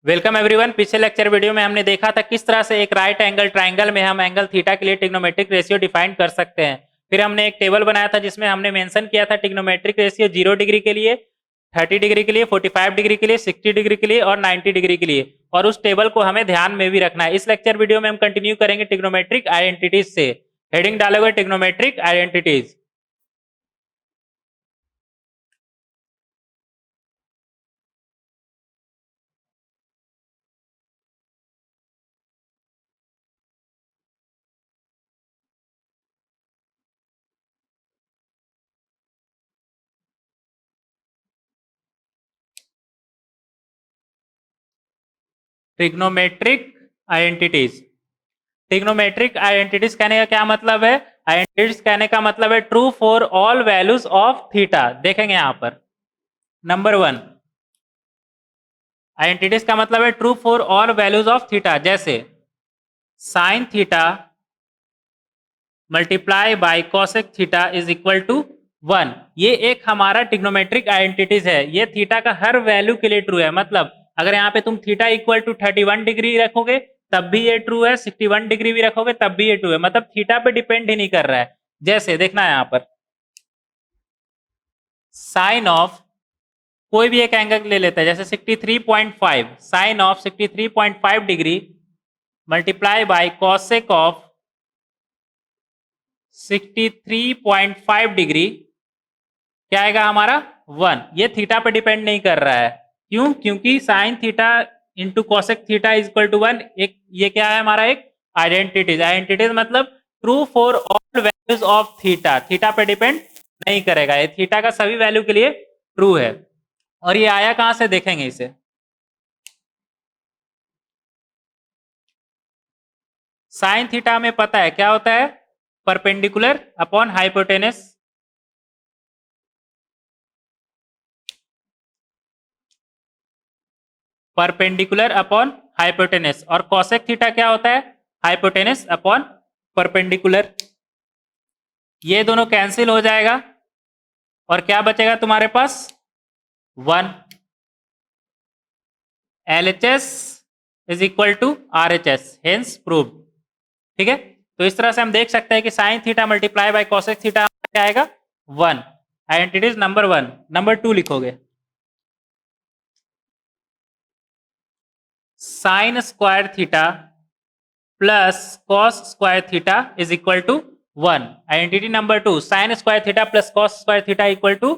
Welcome everyone. पिछले lecture video में हमने देखा था किस तरह से एक राइट एंगल ट्राइंगल में हम एंगल थीटा के लिए ट्रिग्नोमेट्रिक रेशियो डिफाइन कर सकते हैं। फिर हमने एक टेबल बनाया था जिसमें हमने मेंशन किया था ट्रिग्नोमेट्रिक रेशियो 0 डिग्री के लिए, 30 डिग्री के लिए, 45 डिग्री के लिए, 60 डिग्री के लिए और 90 डिग्री के लिए, और उस टेबल को हमें ध्यान में भी रखना है। इस लेक्चर वीडियो में हम कंटिन्यू करेंगे ट्रिग्नोमेट्रिक आइडेंटिटीज से। हेडिंग डालोगे trigonometric identities. Trigonometric identities. Trigonometric identities कहने का क्या मतलब है? आइडेंटिटीज कहने का मतलब है true for all values of theta. देखेंगे यहां पर नंबर 1, आइडेंटिटीज का मतलब है true for all values of theta. जैसे sine theta multiply by cosec theta is equal to 1। ये एक हमारा ट्रिग्नोमेट्रिक आइडेंटिटीज है। ये थीटा का हर वैल्यू के लिए ट्रू है। मतलब अगर यहाँ पे तुम थीटा इक्वल टू 31 डिग्री रखोगे तब भी ये ट्रू है, 61 डिग्री भी रखोगे तब भी ये ट्रू है। मतलब थीटा पे डिपेंड ही नहीं कर रहा है। जैसे देखना है यहाँ पर साइन ऑफ कोई भी एक एंगल ले लेते हैं, जैसे 63.5, sine of 63.5 degree multiply by cosec of 63.5 degree क्या आएगा हमारा 1। ये थीटा पे डिपेंड नहीं कर रहा है। क्यों? क्योंकि sine theta into cosec theta is equal to 1। एक ये क्या है हमारा एक आइडेंटिटीज। आइडेंटिटीज मतलब true for all values of theta. Theta पे डिपेंड नहीं करेगा, ये थीटा का सभी वैल्यू के लिए ट्रू है। और ये आया कहां से देखेंगे इसे। साइन थीटा में पता है क्या होता है, perpendicular upon hypotenuse. Perpendicular upon hypotenuse. और कोसेक थीटा क्या होता है, हाइपोटेनस अपॉन परपेंडिकुलर। ये दोनों कैंसिल हो जाएगा और क्या बचेगा तुम्हारे पास 1। LHS is equal to RHS, hence proved. ठीक है, तो इस तरह से हम देख सकते हैं कि sine theta multiply by cosec theta क्या आएगा 1। Identities number 1। नंबर 2 लिखोगे sine square theta plus cos square theta is equal to 1। Identity number 2, sine square theta plus cos square theta equal to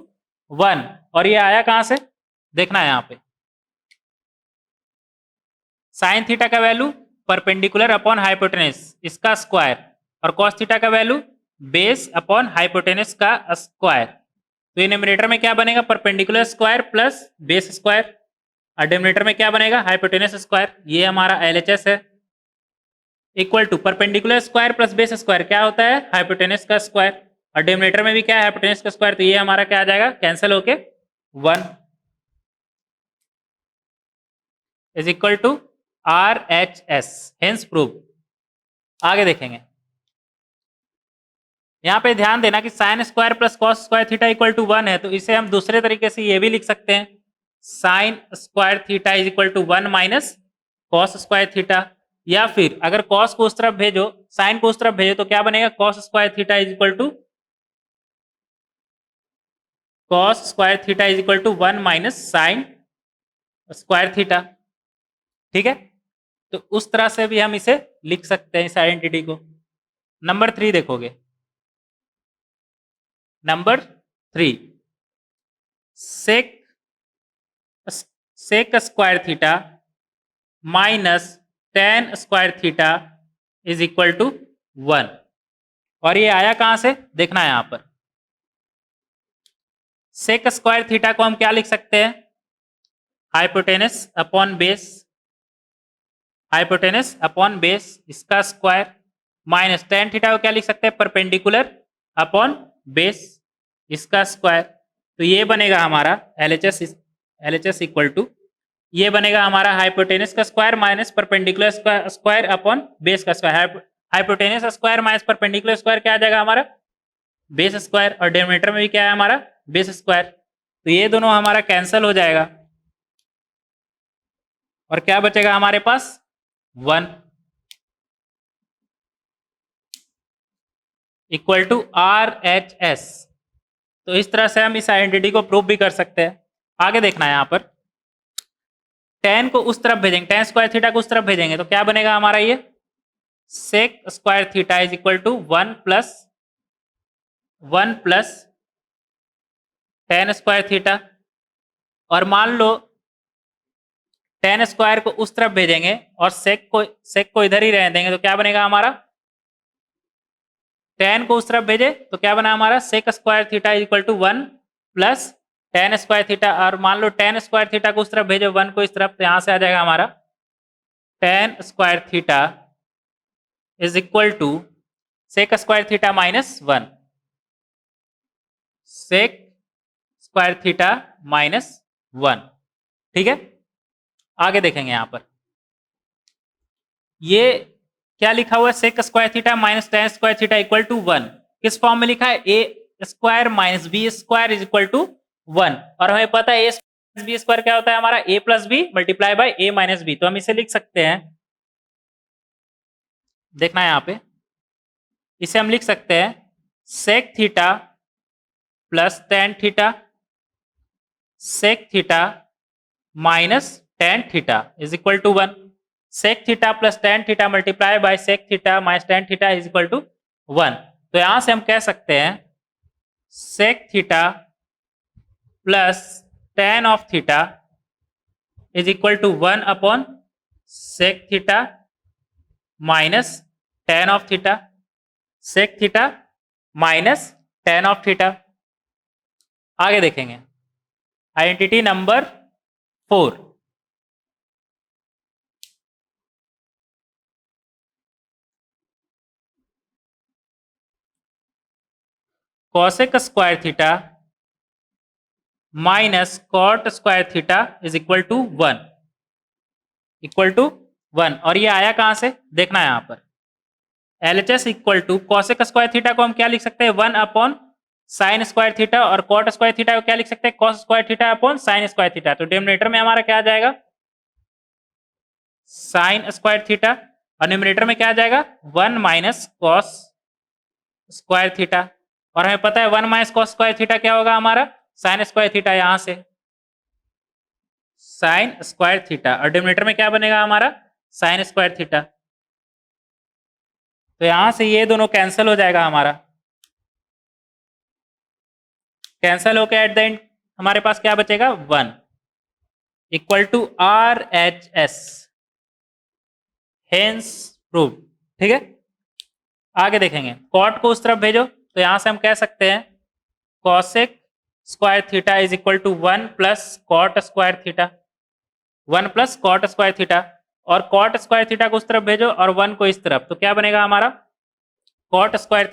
1। और ये आया कहां से देखना है यहाँ पे, साइन थीटा का वैल्यू परपेंडिकुलर अपॉन हाइपोटेनस इसका स्क्वायर, और कॉस थीटा का वैल्यू बेस अपॉन हाइपोटेनस का स्क्वायर। तो ये न्यूमरेटर में क्या बनेगा, perpendicular square plus base square, और डिनोमिनेटर में क्या बनेगा, हाइपोटेनस स्क्वायर। ये हमारा LHS है। Equal to perpendicular square plus base square क्या होता है, हाइपोटेनस का स्क्वायर, और डिनोमिनेटर में भी क्या है, हाइपोटेनस का स्क्वायर। तो ये हमारा क्या आ जाएगा, कैंसिल होके 1 is equal to RHS, hence prove. आगे देखेंगे, यहां पे ध्यान देना कि sine square plus cos square theta equal to 1 है, तो इसे हम दूसरे तरीके से ये भी लिख सकते हैं, sine square theta is equal to 1 minus cos square theta. या फिर अगर कॉस को उस तरफ भेजो, साइन को उस तरफ भेजो, तो क्या बनेगा, cos square theta is equal to cos square theta is equal to 1 minus sine square theta. ठीक है, तो उस तरह से भी हम इसे लिख सकते हैं इस आइडेंटिटी को। नंबर 3 देखोगे, number 3 sec sec square theta minus tan square theta is equal to 1। और ये आया कहां से देखना है, यहां पर सेक स्क्वायर थीटा को हम क्या लिख सकते हैं, hypotenuse upon base, hypotenuse upon base इसका स्क्वायर, माइनस टेन थीटा को क्या लिख सकते हैं, परपेंडिकुलर अपॉन बेस इसका स्क्वायर। तो ये बनेगा हमारा LHS इक्वल टू, ये बनेगा हमारा हाइपोटेनस का square minus perpendicular square upon base का square. Hypotenuse square minus perpendicular square क्या आ जाएगा हमारा, बेस स्क्वायर, और डिनोमिनेटर में भी क्या है हमारा, बेस स्क्वायर। तो ये दोनों हमारा कैंसिल हो जाएगा और क्या बचेगा हमारे पास 1 इक्वल टू RHS। तो इस तरह से हम इस आइडेंटिटी को प्रूव भी कर सकते हैं। आगे देखना है यहाँ पर tan को उस तरफ भेजेंगे, tan स्क्वायर थीटा को उस तरफ भेजेंगे तो क्या बनेगा हमारा ये sec square theta is equal to 1 plus tan square theta. और मान लो tan स्क्वायर को उस तरफ भेजेंगे और sec को इधर ही रहने देंगे तो क्या बनेगा हमारा tan को उस तरफ भेजे तो क्या बना हमारा sec square theta is equal to 1 plus tan square theta. और मान लो tan स्क्वायर थीटा को उस तरफ भेजे 1 को इस तरफ तो यहां से आ जाएगा हमारा tan square theta is equal to sec square theta minus 1 sec square theta minus 1। ठीक है, आगे देखेंगे यहां पर ये क्या लिखा हुआ है sec square theta minus tan square theta equal to 1 किस फॉर्म में लिखा है a square minus B square is equal to 1। और हमें पता है a बी स्क्वायर क्या होता है हमारा a plus B multiply by a minus B. तो हम इसे लिख सकते हैं, देखना है यहां पे, इसे हम लिख सकते हैं sec theta plus tan theta sec theta minus tan theta is equal to 1। sec theta plus tan theta multiply by sec theta minus tan theta is equal to 1। तो यहां से हम कह सकते हैं sec theta plus tan of theta is equal to 1 upon sec theta minus tan of theta sec theta minus tan of theta. आगे देखेंगे identity number 4, cosec square theta minus cot square theta is equal to 1 और ये आया कहां से देखना है यहां पर LHS equal to cosec square theta को हम क्या लिख सकते हैं 1 अपॉन साइन स्क्वायर थीटा और cot स्क्वायर थीटा को क्या लिख सकते हैं cos square theta upon sine square theta. तो डिनोमिनेटर में हमारा क्या आ जाएगा साइन स्क्वायर थीटा और न्यूमरेटर में क्या आ जाएगा 1 माइनस कॉस स्क्वायर थीटा। और हमें पता है 1 माइनस कॉस स्क्वायर थीटा क्या होगा हमारा साइन स्क्वायर थीटा, यहां से साइन स्क्वायर थीटा और डिनोमिनेटर में क्या बनेगा हमारा साइन स्क्वायर थीटा। तो यहां से ये दोनों कैंसिल हो जाएगा हमारा, कैंसिल होकर एट द एंड हमारे पास क्या बचेगा 1 equal to RHS hence prove. ठीक है, आगे देखेंगे कॉट को उस तरफ भेजो तो यहां से हम कह सकते हैं cosec square theta is equal to 1 plus cot square theta 1 plus cot square theta. और कॉट स्क्वायर थीटा को उस तरफ भेजो और 1 को इस तरफ तो क्या बनेगा हमारा cot square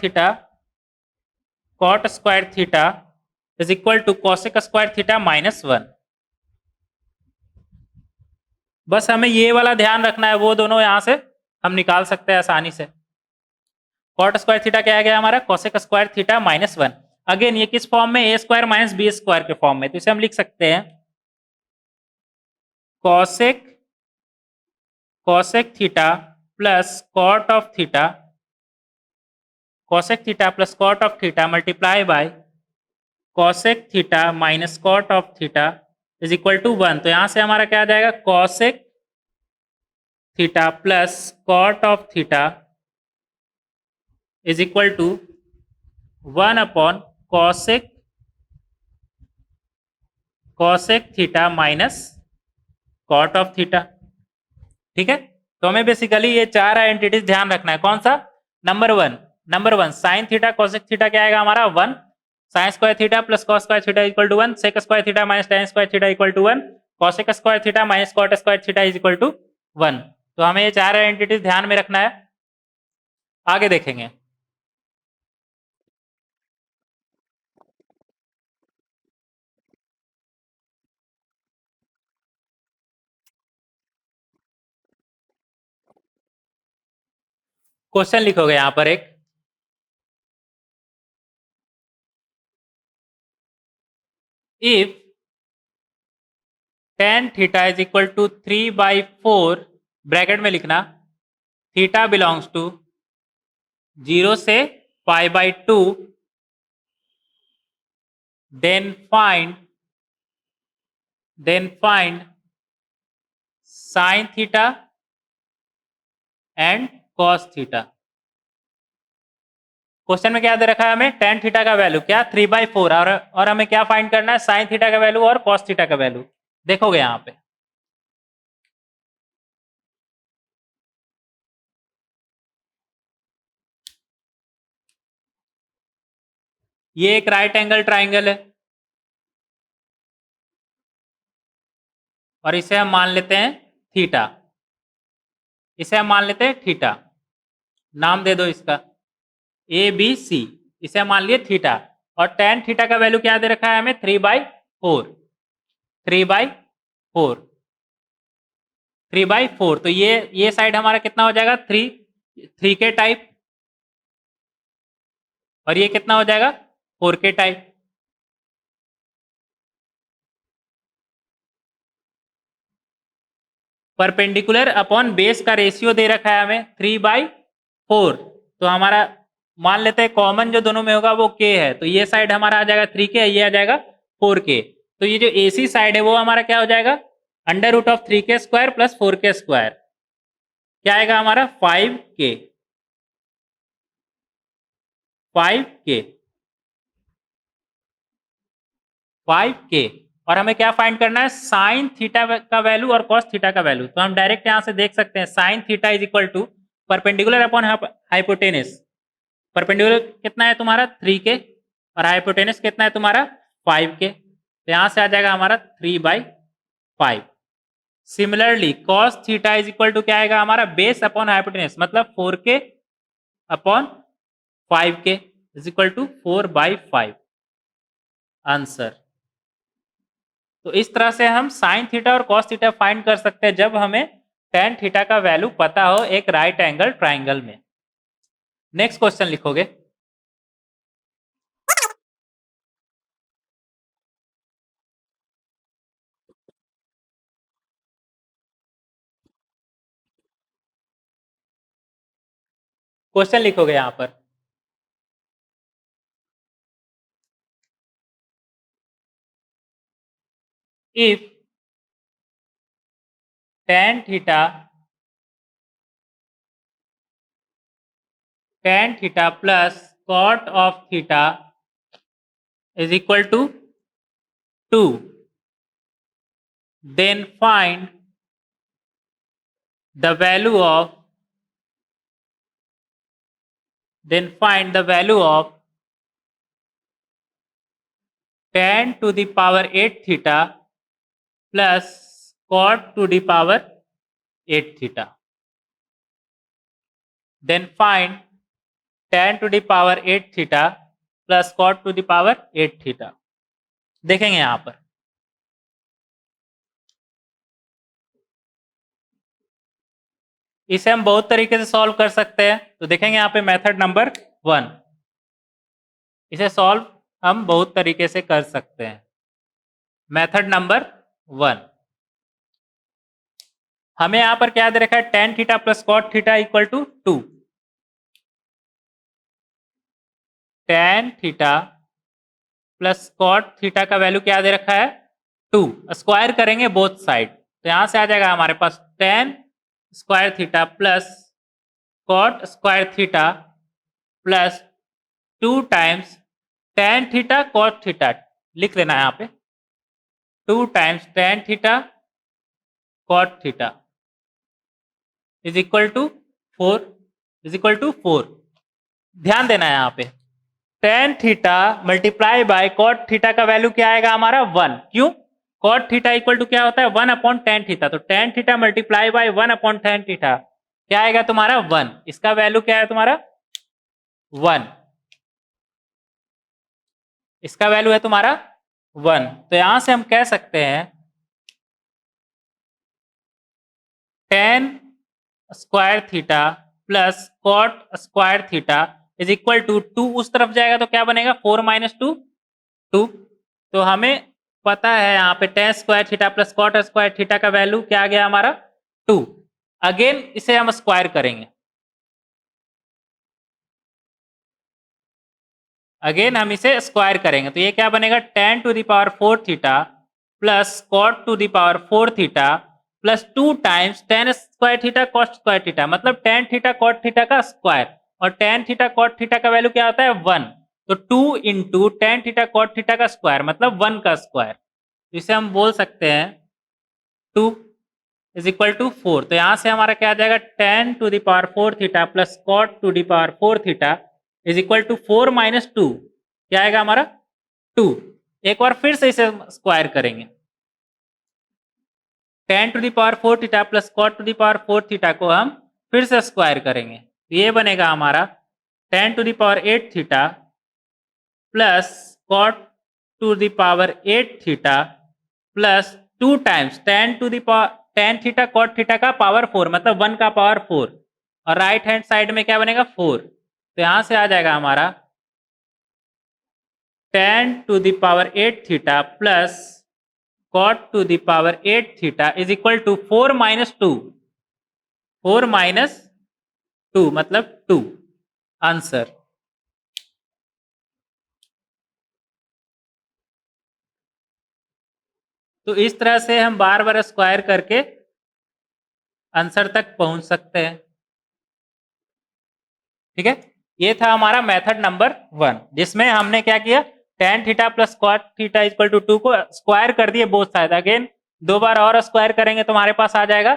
theta is equal to cosec square theta minus 1। बस हमें ये वाला ध्यान रखना है, वो दोनों यहां से हम निकाल सकते हैं आसानी से। कॉट स्क्वायर थीटा क्या आ गया हमारा cosec square theta minus 1। Again ये किस फॉर्म में a square minus B square के फॉर्म में, तो इसे हम लिख सकते हैं cosec theta plus cot of theta cosec theta plus cot of theta multiply by cosec theta minus cot of theta is equal to 1। तो यहां से हमारा क्या आ जाएगा cosec theta plus cot of theta is equal to 1 upon cosec theta minus cot of theta. ठीक है, तो हमें बेसिकली ये चार आइडेंटिटीज ध्यान रखना है। कौन सा number one sine theta cosec theta क्या आएगा हमारा 1 sine square theta plus cos square theta equal to 1 sec square theta minus tan square theta equal to 1 cosec square theta minus cot square theta is equal to 1। तो हमें ये चार identities ध्यान में रखना है। आगे देखेंगे क्वेश्चन लिखोगे यहां पर एक if tan theta is equal to 3/4 bracket में लिखना, थीटा बिलोंग्स टू 0 से π/2, then find sin theta and cos theta. Question में क्या दे रखा है हमें, tan थीटा का वैल्यू क्या 3/4 और हमें क्या फाइंड करना है, sin थीटा का वैल्यू और cos थीटा का वैल्यू। देखोगे यहां पे ये एक राइट एंगल ट्राइंगल है और इसे हम मान लेते हैं थीटा, इसे हम मान लेते हैं थीटा, नाम दे दो इसका ए बी सी, इसे हम मान लिए थीटा। और tan थीटा का वैल्यू क्या दे रखा है हमें 3/4, 3/4, 3/4। तो ये साइड हमारा कितना हो जाएगा 3 के टाइप, और ये कितना हो जाएगा 4 के टाइप। परपेंडिकुलर अपॉन बेस का रेशियो दे रखा है हमें 3/4, तो हमारा मान लेते हैं कॉमन जो दोनों में होगा वो k है, तो ये साइड हमारा आ जाएगा 3k, ये आ जाएगा 4k। तो ये जो AC साइड है वो हमारा क्या हो जाएगा √3k² प्लस 4k², क्या आएगा हमारा 5k, 5k, 5k। और हमें क्या फाइंड करना है, साइन थीटा का वैल्यू और कॉस थीटा का वैल्यू। तो हम डायरेक्ट यहां से देख सकते हैं sine theta is equal to perpendicular upon hypotenuse. Perpendicular कितना है तुम्हारा 3k और हाइपोटेनस कितना है तुम्हारा 5k, तो यहां से आ जाएगा हमारा 3/5। Similarly cos theta is equal to क्या आएगा हमारा बेस अपॉन हाइपोटेनस, मतलब 4k upon 5k is equal to 4/5 answer. तो इस तरह से हम साइन थीटा और कॉस थीटा फाइंड कर सकते हैं जब हमें tan थीटा का वैल्यू पता हो एक राइट एंगल ट्राइंगल में। नेक्स्ट क्वेश्चन लिखोगे, क्वेश्चन लिखोगे यहां पर, if tan theta plus cot of theta is equal to 2, then find the value of tan to the power 8 theta plus cot to the power 8 theta, then find tan to the power 8 theta plus cot to the power 8 theta। देखेंगे यहां पर इसे हम बहुत तरीके से solve कर सकते हैं। तो देखेंगे यहाँ पे मेथड नंबर 1, इसे सॉल्व हम बहुत तरीके से कर सकते हैं। मेथड नंबर 1, हमें यहां पर क्या दे रखा है tan theta plus cot theta equal to 2, tan theta plus cot theta का वैल्यू क्या दे रखा है 2, स्क्वायर करेंगे बोथ साइड, तो यहां से आ जाएगा हमारे पास tan square theta plus cot square theta plus 2 times tan theta cot theta, लिख लेना है यहाँ पे 2 times tan theta cot theta is equal to 4, ध्यान देना है यहाँ पे tan theta multiply by cot theta का वैल्यू क्या आएगा हमारा 1, क्यों कॉट थीटा इक्वल टू क्या होता है 1 अपॉन tan थीटा, तो tan theta multiply bye 1 upon tan theta क्या आएगा तुम्हारा 1, इसका वैल्यू क्या है तुम्हारा 1, इसका वैल्यू है तुम्हारा 1। तो यहां से हम कह सकते हैं tan square theta plus cot square theta is equal to 2 उस तरफ जाएगा तो क्या बनेगा 4 - 2 2, तो हमें पता है यहाँ पे tan square theta plus cot square theta का वैल्यू क्या आ गया हमारा 2। अगेन इसे हम स्क्वायर करेंगे, अगेन हम इसे स्क्वायर करेंगे तो ये क्या बनेगा tan to the power 4 theta plus cot to the power 4 theta plus 2 times tan square theta cot square theta, मतलब tan थीटा कॉट थीटा का स्क्वायर, और tan थीटा कॉट थीटा का वैल्यू क्या होता है 1, तो 2 into tan theta cot theta का square मतलब 1 का स्क्वायर, तो इसे हम बोल सकते हैं 2 इज इक्वल टू 4। तो यहां से हमारा क्या आ जाएगा tan to the power 4 theta plus cot to the power 4 theta is equal to 4 minus 2, क्या आएगा हमारा 2। एक बार फिर से इसे स्क्वायर करेंगे, tan to the power 4 theta plus cot to the power 4 theta को हम फिर से स्क्वायर करेंगे, तो ये बनेगा हमारा tan to the power 8 theta plus cot to the power 8 theta plus 2 times tan to the power tan theta cot theta का पावर 4 मतलब 1 का पावर 4, और राइट हैंड साइड में क्या बनेगा 4, तो यहां से आ जाएगा हमारा tan to the power 8 theta plus cot to the power 8 theta is equal to 4 minus 2, 4 minus 2 मतलब 2 आंसर। तो इस तरह से हम बार बार स्क्वायर करके आंसर तक पहुंच सकते हैं, ठीक है। ये था हमारा मेथड नंबर 1 जिसमें हमने क्या किया tan theta plus cot theta equal to 2 को स्क्वायर कर दिए बोथ साइड, अगेन 2 बार और स्क्वायर करेंगे तो हमारे पास आ जाएगा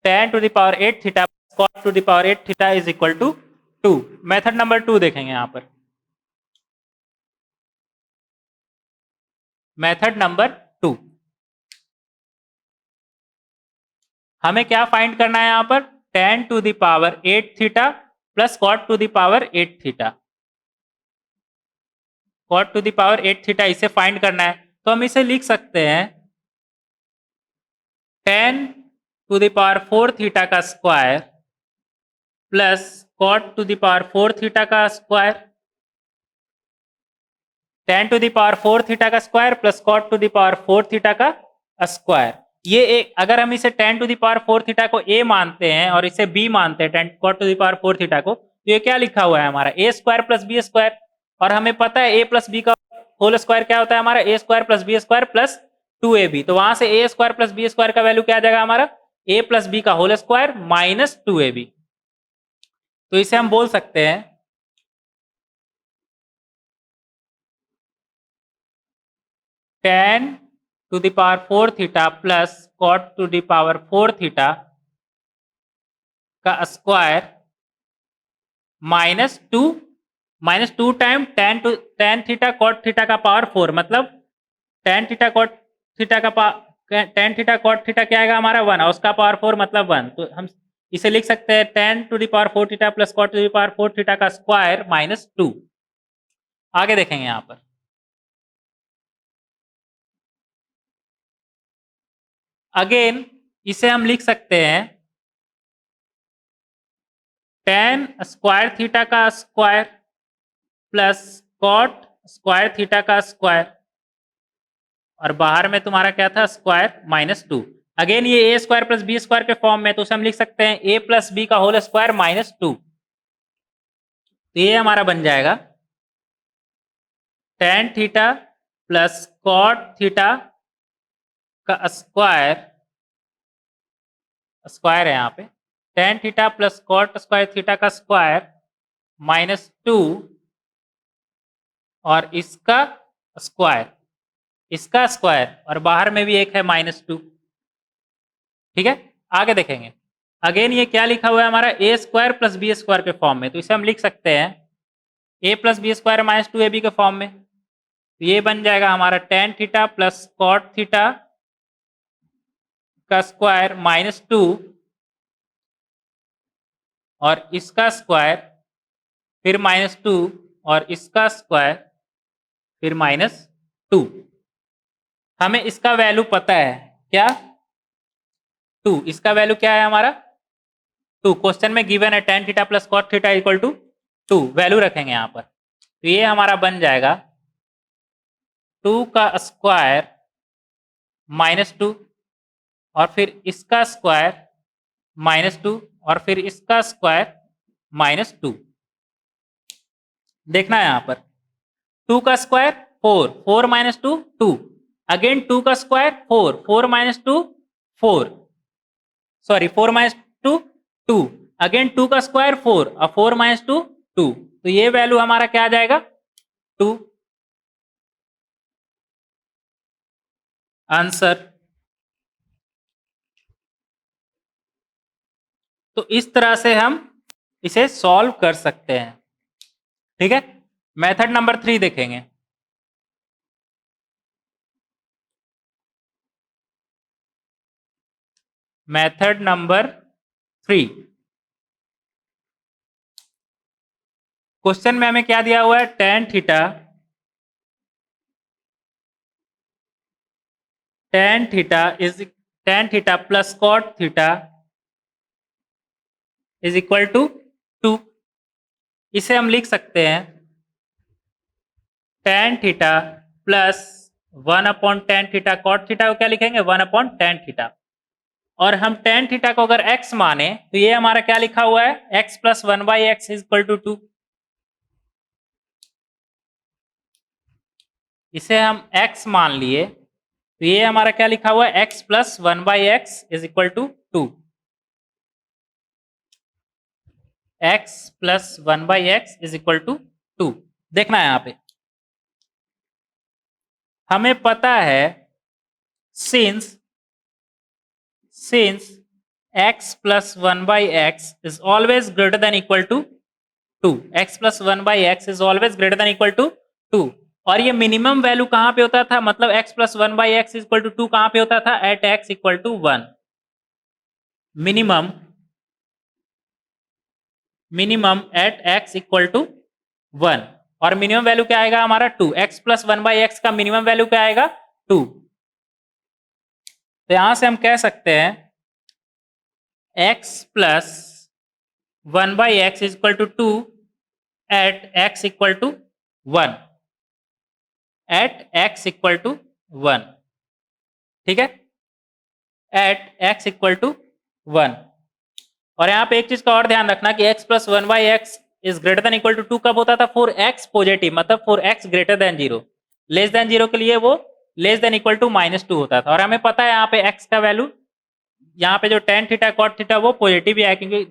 tan to the power 8 theta cot to the power 8 theta is equal to 2। Method number 2 देखेंगे यहां पर, मेथड नंबर 2 हमें क्या फाइंड करना है यहां पर tan to the power 8 theta plus cot to the power 8 theta, cot to the power 8 theta इसे फाइंड करना है, तो हम इसे लिख सकते हैं tan to the power 4 theta का square plus cot to the power 4 theta का square, tan to the power 4 theta का square plus cot to the power 4 theta का स्क्वायर। ये एक अगर हम इसे tan to the power 4 theta को a मानते हैं और इसे b मानते हैं tan cot to the power 4 theta को, तो ये क्या लिखा हुआ है हमारा a square plus B square, और हमें पता है a प्लस बी का होल स्क्वायर क्या होता है हमारा a square plus B square plus 2ab, तो वहां से a square plus B square का वैल्यू क्या आ जाएगा हमारा a प्लस बी का होल स्क्वायर माइनस 2ab, तो इसे हम बोल सकते हैं tan to the power 4 theta plus cot to the power 4 theta का square minus 2 time tan theta cot theta का पावर 4 मतलब tan थीटा कॉट थीटा का tan थीटा कॉट थीटा क्या आएगा हमारा 1 और उसका पावर 4 मतलब 1, तो हम इसे लिख सकते हैं tan to the power 4 theta plus cot to the power 4 theta का स्क्वायर माइनस 2। आगे देखेंगे यहां पर अगेन इसे हम लिख सकते हैं tan स्क्वायर थीटा का square plus cot square theta का स्क्वायर, और बाहर में तुम्हारा क्या था स्क्वायर माइनस 2, अगेन ये a square plus B square के फॉर्म में, तो उसे हम लिख सकते हैं a प्लस बी का होल स्क्वायर माइनस 2, तो ये हमारा बन जाएगा tan theta plus cot theta का स्क्वायर, स्क्वायर है यहाँ पे tan theta plus cot square theta का स्क्वायर माइनस 2 और इसका स्क्वायर और बाहर में भी एक है माइनस 2, ठीक है। आगे देखेंगे अगेन ये क्या लिखा हुआ है हमारा a square plus B square के फॉर्म में, तो इसे हम लिख सकते हैं a plus B square minus 2ab के फॉर्म में, तो ये बन जाएगा हमारा tan theta plus cot theta का स्क्वायर माइनस 2 और इसका स्क्वायर फिर माइनस 2 और इसका स्क्वायर फिर माइनस 2। हमें इसका वैल्यू पता है क्या 2, इसका वैल्यू क्या है हमारा 2, क्वेश्चन में गिवन है tan theta plus cot theta equal to 2, value रखेंगे यहाँ पर, तो ये हमारा बन जाएगा 2 का स्क्वायर -2 और फिर इसका स्क्वायर -2 और फिर इसका स्क्वायर -2। देखना है यहाँ पर 2 का स्क्वायर 4, 4 - 2 2, अगेन 2 का स्क्वायर 4, 4 - 2 4, सॉरी 4 - 2 2, अगेन 2 का स्क्वायर 4 और 4 - 2 2, तो ये वैल्यू हमारा क्या आ जाएगा 2। आंसर। तो इस तरह से हम इसे सॉल्व कर सकते हैं। ठीक है, मेथड नंबर 3 देखेंगे। मेथड नंबर 3, क्वेश्चन में हमें क्या दिया हुआ है, tan theta plus cot theta is equal to 2। इसे हम लिख सकते हैं tan theta plus 1/tan theta, cot theta को क्या लिखेंगे 1/tan थीटा, और हम tan थीटा को अगर x माने तो ये हमारा क्या लिखा हुआ है x plus 1/x is equal to 2। इसे हम x मान लिए तो ये हमारा क्या लिखा हुआ है x plus 1/x is equal to 2। x plus 1/x is equal to 2। देखना है यहां पे हमें पता है since x plus 1/x is always greater than equal to 2, x plus 1/x is always greater than equal to 2, और ये minimum value कहां पे होता था, मतलब x plus 1/x is equal to 2 कहां पे होता था, at x equal to 1। Minimum at x equal to 1, और मिनिमम वैल्यू क्या आएगा हमारा 2, x प्लस 1/x का मिनिमम वैल्यू क्या आएगा 2। तो यहां से हम कह सकते हैं x plus 1/x is equal to 2 at x equal to 1, at x equal to 1। ठीक है, एट x इक्वल टू 1। और यहाँ पे एक चीज का और ध्यान रखना कि x plus 1/x is greater than equal to 2 कब होता था, फॉर x पॉजिटिव, मतलब for x greater than 0। Less than 0 के लिए वो लेस देन इक्वल टू -2 होता था। और हमें पता है यहाँ पे x का वैल्यू, यहाँ पे जो tan थीटा cot थीटा वो पॉजिटिव ही है, क्योंकि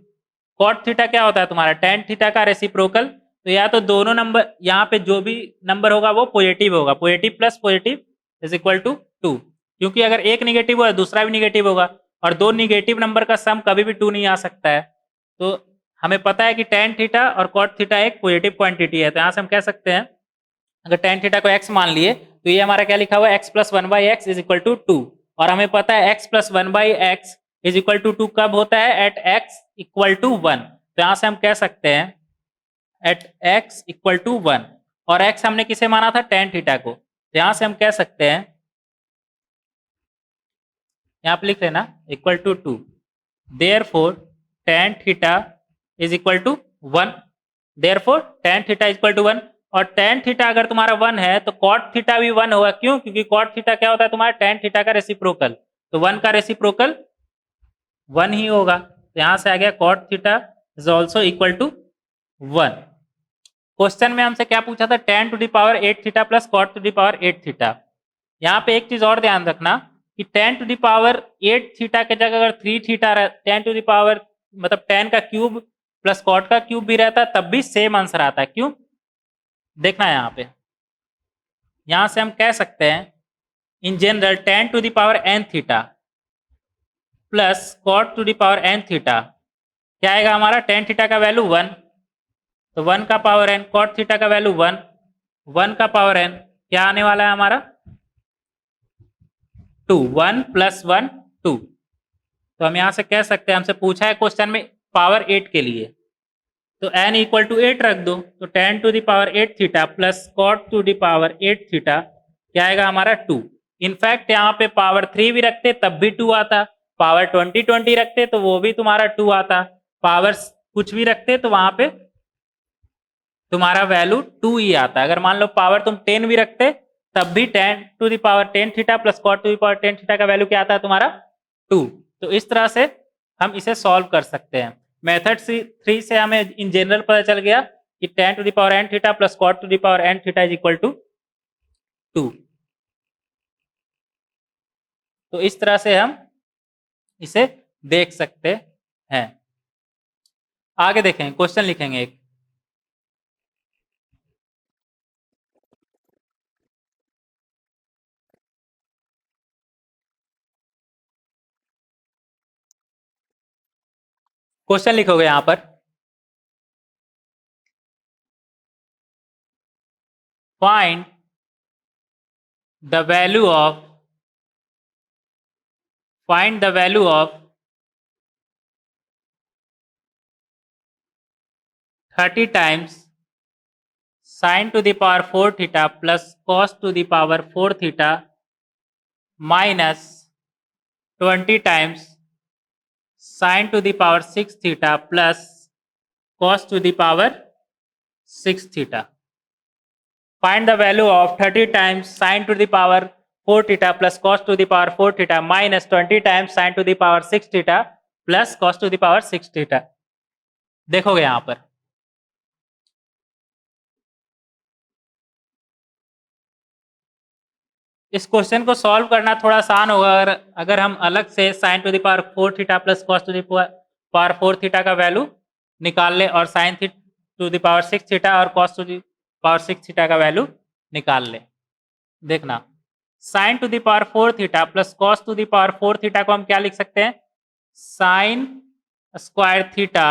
cot थीटा क्या होता है तुम्हारा tan थीटा का रेसिप्रोकल, तो या तो दोनों नंबर यहाँ पे जो भी नंबर होगा वो पॉजिटिव होगा, positive plus positive is equal to 2, क्योंकि अगर एक निगेटिव हुआ दूसरा भी निगेटिव होगा, और दो निगेटिव नंबर का सम कभी भी 2 नहीं आ सकता है। तो हमें पता है कि tan थीटा और cot थीटा एक पॉजिटिव क्वांटिटी है, तो यहाँ से हम कह सकते हैं अगर tan थीटा को x मान लिए तो ये हमारा क्या लिखा हुआ है x plus 1/x is equal to 2, और हमें पता है x plus 1/x is equal to 2 कब होता है, एट x इक्वल टू 1। तो यहाँ से हम कह सकते हैं एट x इक्वल टू 1, और x हमने किसे माना था tan थीटा को, तो यहाँ से हम कह सकते हैं, यहाँ पे लिख लेना equal to 2, therefore tan theta is equal to 1, therefore tan theta is equal to 1, और tan थीटा अगर तुम्हारा 1 है तो cot थीटा भी 1 होगा, क्यों, क्योंकि cot थीटा क्या होता है तुम्हारा tan थीटा का रेसिप्रोकल, तो 1 का रेसिप्रोकल 1 ही होगा, तो यहां से आ गया cot theta is also equal to 1। Question में हमसे क्या पूछा था, tan to the power 8 theta plus cot to the power 8 theta. यहाँ पे एक चीज और ध्यान रखना कि tan to the power 8 theta के जगह अगर 3 theta tan to the power मतलब tan का क्यूब प्लस cot का क्यूब भी रहता तब भी सेम आंसर आता है, क्यों, देखना है यहाँ पे। यहां से हम कह सकते हैं in general tan to the power n theta plus cot to the power n theta क्या आएगा हमारा, tan थीटा का वैल्यू 1, तो 1 का पावर n, cot थीटा का वैल्यू 1, 1 का पावर n क्या आने वाला है हमारा 2, 1 प्लस 1 2। तो हम यहां से कह सकते हैं, हमसे पूछा है क्वेश्चन में पावर 8 के लिए, तो n इक्वल टू 8 रख दो, तो tan to the power 8 theta plus cot to the power 8 theta क्या आएगा हमारा 2। इनफैक्ट यहाँ पे पावर 3 भी रखते तब भी 2 आता, पावर 20 रखते तो वो भी तुम्हारा 2 आता, पावर कुछ भी रखते तो वहां पे तुम्हारा वैल्यू 2 ही आता। अगर मान लो पावर तुम 10 भी रखते तब भी tan to the power 10 theta plus cot to the power 10 theta का वैल्यू क्या आता है तुम्हारा 2। तो इस तरह से हम इसे सॉल्व कर सकते हैं। मेथड 3 से हमें इन जनरल पता चल गया कि tan to the power n theta plus cot to the power n theta is equal to 2। तो इस तरह से हम इसे देख सकते हैं। आगे देखें, क्वेश्चन लिखेंगे एक। क्वेश्चन लिखोगे यहां पर, find the value of 30 times sin to the power 4 theta plus cos to the power 4 theta minus 20 times sin to the power 6 theta plus cos to the power 6 theta. Find the value of 30 times sin to the power 4 theta plus cos to the power 4 theta minus 20 times sin to the power 6 theta plus cos to the power 6 theta. देखोगे यहां पर इस question को solve करना थोड़ा आसान होगा अगर हम अलग से sine to the power 4 theta plus cos to the power 4 theta का वैल्यू निकाल ले और sine to the power 6 theta और cos to the power 6 theta का वैल्यू निकाल ले। देखना, sine to the power 4 theta plus cos to the power 4 theta को हम क्या लिख सकते हैं, sine square theta,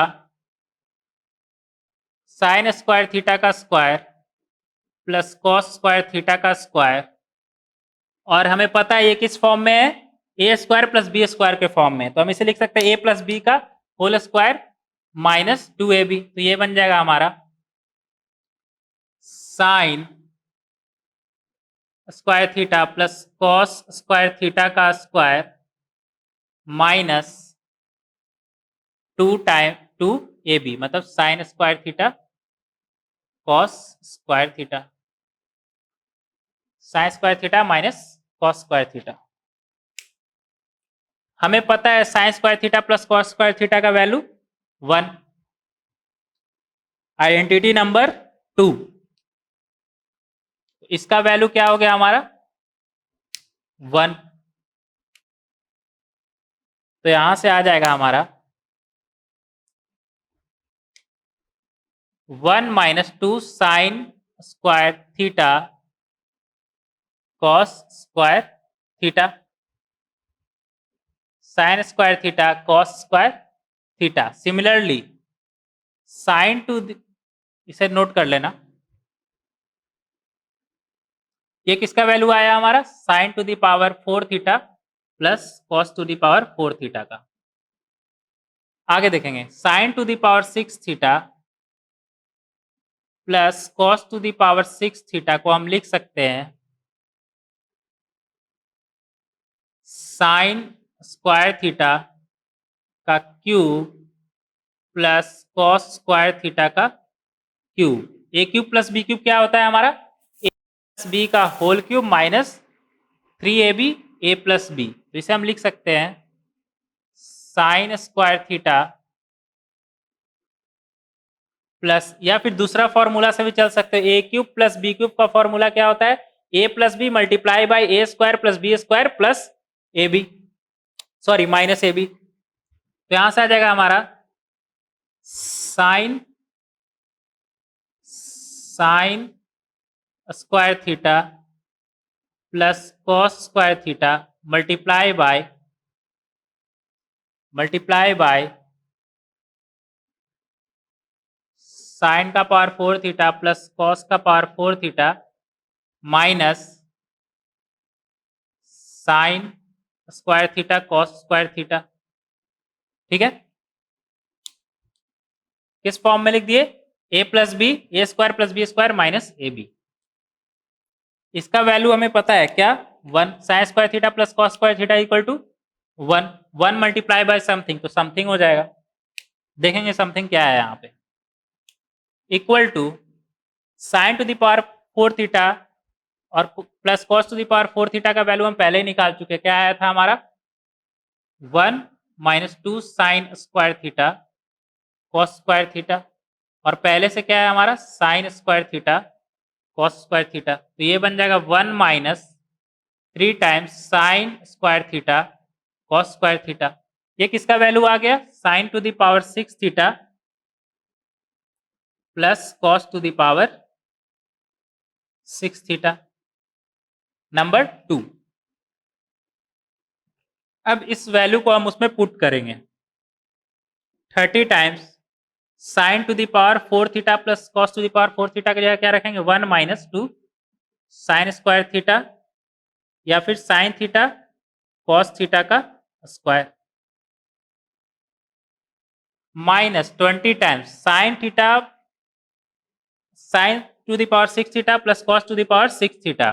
sine square theta का square plus cos square theta का स्क्वायर, और हमें पता है ये किस फॉर्म में है, ए स्क्वायर प्लस बी स्क्वायर के फॉर्म में। तो हम इसे लिख सकते हैं ए प्लस बी का होल स्क्वायर माइनस 2ab। तो ये बन जाएगा हमारा sine square theta plus cos square theta का स्क्वायर माइनस 2ab, मतलब sign square theta cos square theta, sine square theta minus cos square theta. हमें पता है sign square theta plus cos square theta का वैल्यू 1। आइडेंटिटी नंबर 2, इसका value क्या हो गया हमारा 1। तो यहां से आ जाएगा हमारा 1 minus 2 sine square theta cos square theta, sine square theta cos square theta. Similarly sign to, इसे नोट कर लेना, ये किसका वैल्यू आया हमारा, sign to the power 4 theta plus cos to the power 4 theta का। आगे देखेंगे, sign to the power 6 theta plus cos to the power 6 theta को हम लिख सकते हैं साइन स्क्वायर थीटा का cube plus cos square theta का क्यूब। ए क्यूब प्लस बी क्यूब क्या होता है हमारा, ए प्लस बी का होल क्यूब माइनस 3ab ए प्लस बी। तो इसे हम लिख सकते हैं साइन स्क्वायर थीटा प्लस, या फिर दूसरा फॉर्मूला से भी चल सकते हैं, A cube plus B cube का फॉर्मूला क्या होता है, A plus B multiply by A square plus B square plus A B, sorry minus A B. तो यहां से आ जाएगा हमारा sine square theta plus cos square theta multiply by sine का पावर 4 थीटा प्लस कॉस का power 4 theta minus sine square theta cos square theta. ठीक है, किस फॉर्म में लिख दिए, A plus B A square plus B square minus A B. इसका value हमें पता है क्या 1, sine square theta plus cos square theta equal to 1, 1 multiply by something, तो समथिंग हो जाएगा। देखेंगे समथिंग क्या है यहाँ पे, equal to sine to the power 4 theta और plus cos to the power 4 theta का वैल्यू हम पहले ही निकाल चुके, क्या आया था हमारा 1 minus 2 sine square theta cos square theta, और पहले से क्या है हमारा sine square theta cos square theta, तो ये बन जाएगा 1 minus 3 times sign square theta cos square theta. ये किसका वैल्यू आ गया sign to the power 6 theta plus cos to the power 6 theta. Number 2, अब इस वैल्यू को हम उसमें पुट करेंगे 30 times sign to the power 4 theta plus cos to the power 4 theta की जगह क्या रखेंगे 1 माइनस 2 साइन स्क्वायर थीटा या फिर साइन थीटा कॉस थीटा का square minus 20 times sine theta sine to the power 6 theta plus cos to the power 6 theta,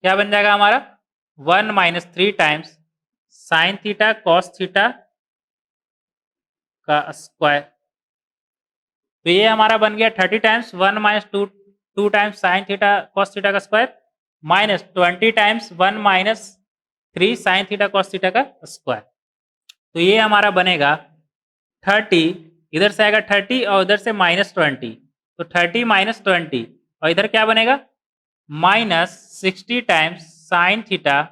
क्या बन जाएगा हमारा 1 minus 3 times sine theta cos theta का स्क्वायर। तो ये हमारा बन गया 30 times 1 minus 2 times sine theta cos theta का square minus 20 times 1 minus 3 sine theta cos theta का स्क्वायर। तो ये हमारा बनेगा 30, इधर से आएगा 30 और इधर से माइनस 20, तो 30 माइनस 20 और इधर क्या बनेगा minus 60 times sine theta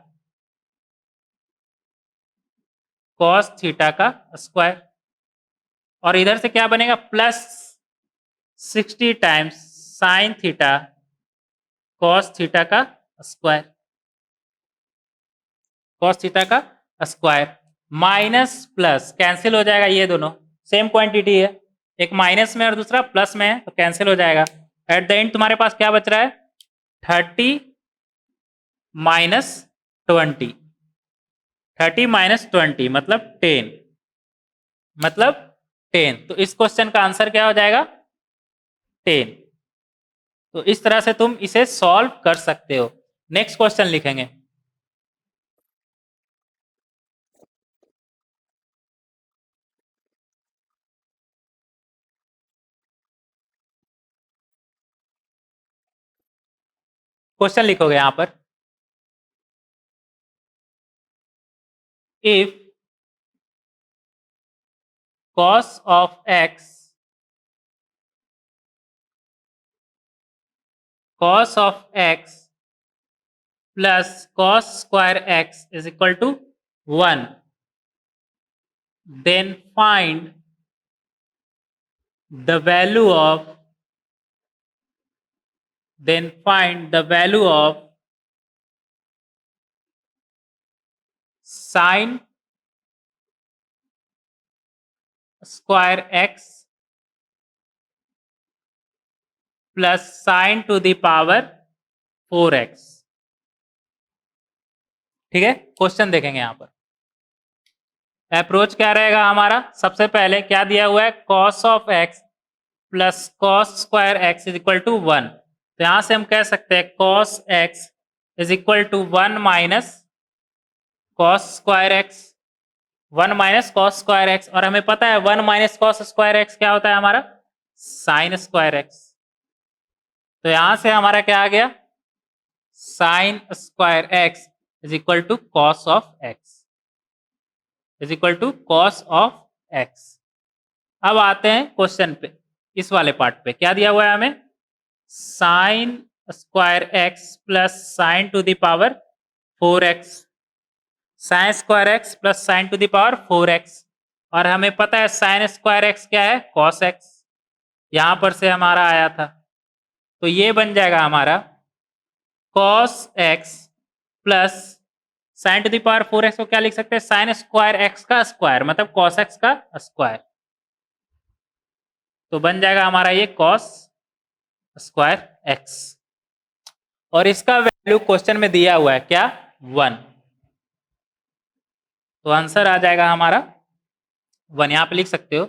cos theta का स्क्वायर, और इधर से क्या बनेगा plus 60 times sine theta cos theta का स्क्वायर कॉस थीटा का स्क्वायर माइनस प्लस कैंसिल हो जाएगा, ये दोनों सेम क्वांटिटी है, एक माइनस में और दूसरा प्लस में है तो कैंसिल हो जाएगा। एट द एंड तुम्हारे पास क्या बच रहा है 30 माइनस 20, 30 माइनस 20 मतलब 10, मतलब 10। तो इस क्वेश्चन का आंसर क्या हो जाएगा 10। तो इस तरह से तुम इसे सॉल्व कर सकते हो। नेक्स्ट क्वेश्चन लिखेंगे। क्वेश्चन लिखोगे यहां पर if cos of x plus cos square x is equal to 1, then find the value of sin square x plus sine to the power 4x। ठीक है, क्वेश्चन देखेंगे यहां पर। अप्रोच क्या रहेगा हमारा, सबसे पहले क्या दिया हुआ है cos of x plus cos square x is equal to 1, तो यहां से हम कह सकते हैं cos x is equal to 1 minus cos square x, 1 minus cos square x, और हमें पता है 1 माइनस कॉस स्क्वायर एक्स क्या होता है हमारा साइन स्क्वायर एक्स। तो यहां से हमारा क्या आ गया sine square x is equal to cos of x is equal to cos of x. अब आते हैं क्वेश्चन पे, इस वाले पार्ट पे क्या दिया हुआ है हमें sign square x plus sine to the power 4x, sign square x plus sine to the power 4x, और हमें पता है साइन स्क्वायर एक्स क्या है कॉस एक्स, यहां पर से हमारा आया था। तो ये बन जाएगा हमारा cos x plus sine to the power 4x को क्या लिख सकते हैं साइन स्क्वायर एक्स का स्क्वायर मतलब cos x का स्क्वायर, तो बन जाएगा हमारा ये cos स्क्वायर x, और इसका वैल्यू क्वेश्चन में दिया हुआ है क्या 1, तो आंसर आ जाएगा हमारा 1, यहां पे लिख सकते हो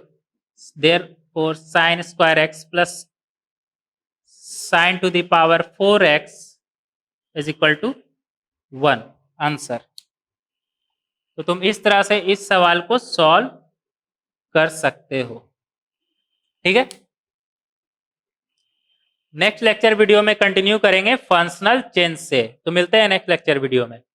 therefore sine square x plus sine to the power 4x is equal to 1 answer. तो तुम इस तरह से इस सवाल को सॉल्व कर सकते हो। ठीक है, नेक्स्ट लेक्चर वीडियो में कंटिन्यू करेंगे फंक्शनल चेंज से। तो मिलते हैं नेक्स्ट लेक्चर वीडियो में।